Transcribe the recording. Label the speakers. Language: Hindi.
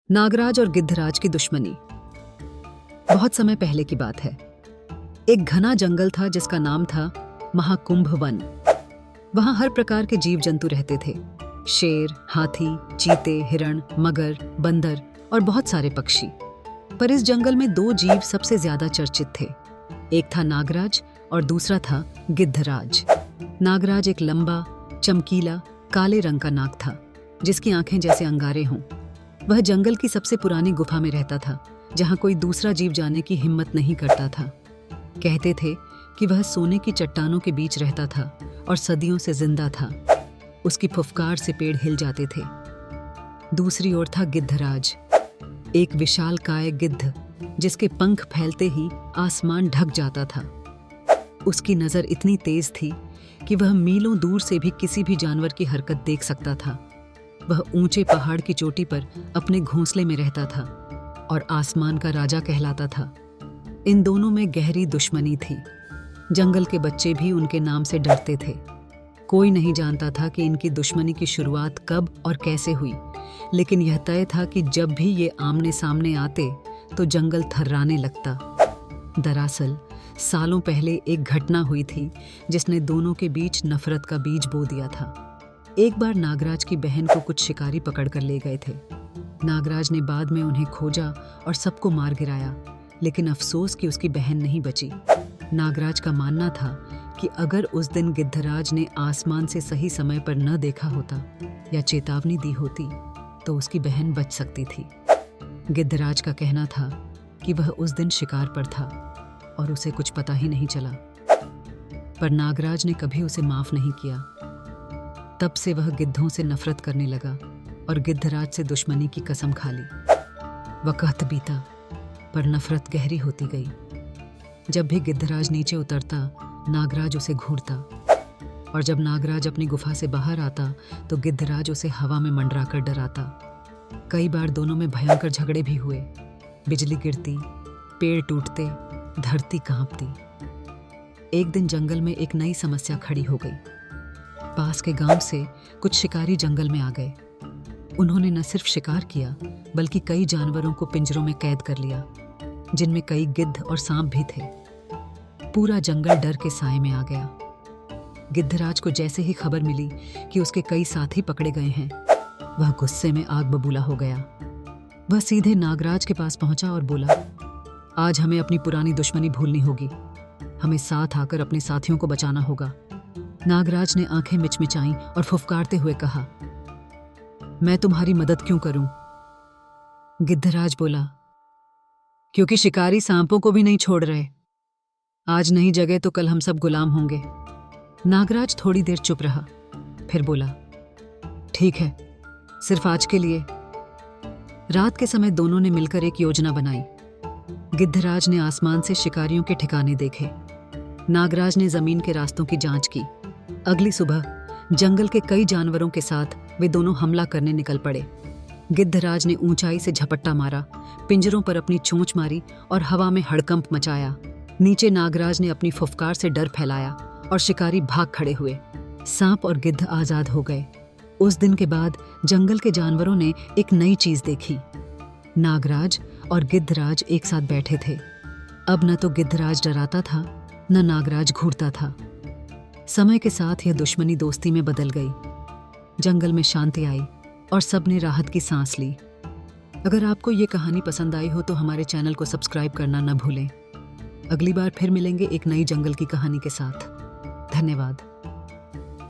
Speaker 1: नागराज और गिद्धराज की दुश्मनी। बहुत समय पहले की बात है। एक घना जंगल था जिसका नाम था महाकुंभ वन। वहां हर प्रकार के जीव जंतु रहते थे। शेर, हाथी, चीते, हिरण, मगर, बंदर और बहुत सारे पक्षी। पर इस जंगल में दो जीव सबसे ज्यादा चर्चित थे। एक था नागराज और दूसरा था गिद्धराज। नागराज एक लंबा, चमकीला, काले रंग का नाग था जिसकी आंखें जैसे अंगारे हों। वह जंगल की सबसे पुरानी गुफा में रहता था, जहां कोई दूसरा जीव जाने की हिम्मत नहीं करता था। कहते थे कि वह सोने की चट्टानों के बीच रहता था और सदियों से जिंदा था। उसकी फुफकार से पेड़ हिल जाते थे। दूसरी ओर था गिद्धराज, एक विशालकाय गिद्ध जिसके पंख फैलते ही आसमान ढक जाता था। उसकी नजर इतनी तेज थी कि वह मीलों दूर से भी किसी भी जानवर की हरकत देख सकता था। वह ऊंचे पहाड़ की चोटी पर अपने घोंसले में रहता था और आसमान का राजा कहलाता था। इन दोनों में गहरी दुश्मनी थी। जंगल के बच्चे भी उनके नाम से डरते थे। कोई नहीं जानता था कि इनकी दुश्मनी की शुरुआत कब और कैसे हुई, लेकिन यह तय था कि जब भी ये आमने सामने आते तो जंगल थर्राने लगता। दरअसल सालों पहले एक घटना हुई थी जिसने दोनों के बीच नफरत का बीज बो दिया था। एक बार नागराज की बहन को कुछ शिकारी पकड़ कर ले गए थे। नागराज ने बाद में उन्हें खोजा और सबको मार गिराया, लेकिन अफसोस कि उसकी बहन नहीं बची। नागराज का मानना था कि अगर उस दिन गिद्धराज ने आसमान से सही समय पर न देखा होता या चेतावनी दी होती तो उसकी बहन बच सकती थी। गिद्धराज का कहना था कि वह उस दिन शिकार पर था और उसे कुछ पता ही नहीं चला। पर नागराज ने कभी उसे माफ नहीं किया। तब से वह गिद्धों से नफरत करने लगा और गिद्धराज से दुश्मनी की कसम खा ली। वक्त बीता पर नफरत गहरी होती गई। जब भी गिद्धराज नीचे उतरता, नागराज उसे घूरता, और जब नागराज अपनी गुफा से बाहर आता तो गिद्धराज उसे हवा में मंडराकर डराता। कई बार दोनों में भयंकर झगड़े भी हुए। बिजली गिरती, पेड़ टूटते, धरती कांपती। एक दिन जंगल में एक नई समस्या खड़ी हो गई। पास के गांव से कुछ शिकारी जंगल में आ गए। उन्होंने न सिर्फ शिकार किया बल्कि कई जानवरों को पिंजरों में कैद कर लिया, जिनमें कई गिद्ध और सांप भी थे। पूरा जंगल डर के साए में आ गया। गिद्धराज को जैसे ही खबर मिली कि उसके कई साथी पकड़े गए हैं, वह गुस्से में आग बबूला हो गया। वह सीधे नागराज के पास पहुंचा और बोला, आज हमें अपनी पुरानी दुश्मनी भूलनी होगी। हमें साथ आकर अपने साथियों को बचाना होगा। नागराज ने आंखें मिचमिचाईं और फुफकारते हुए कहा, मैं तुम्हारी मदद क्यों करूं? गिद्धराज बोला, क्योंकि शिकारी सांपों को भी नहीं छोड़ रहे। आज नहीं जगे तो कल हम सब गुलाम होंगे। नागराज थोड़ी देर चुप रहा, फिर बोला, ठीक है, सिर्फ आज के लिए। रात के समय दोनों ने मिलकर एक योजना बनाई। गिद्धराज ने आसमान से शिकारियों के ठिकाने देखे। नागराज ने जमीन के रास्तों की जांच की। अगली सुबह जंगल के कई जानवरों के साथ वे दोनों हमला करने निकल पड़े। गिद्धराज ने ऊंचाई से झपट्टा मारा, पिंजरों पर अपनी चोंच मारी और हवा में हड़कंप मचाया। नीचे नागराज ने अपनी फुफकार से डर फैलाया और शिकारी भाग खड़े हुए। सांप और गिद्ध आजाद हो गए। उस दिन के बाद जंगल के जानवरों ने एक नई चीज देखी। नागराज और गिद्धराज एक साथ बैठे थे। अब न तो गिद्धराज डराता था, न नागराज घूरता था। समय के साथ यह दुश्मनी दोस्ती में बदल गई। जंगल में शांति आई और सबने राहत की सांस ली। अगर आपको ये कहानी पसंद आई हो तो हमारे चैनल को सब्सक्राइब करना न भूलें। अगली बार फिर मिलेंगे एक नई जंगल की कहानी के साथ। धन्यवाद।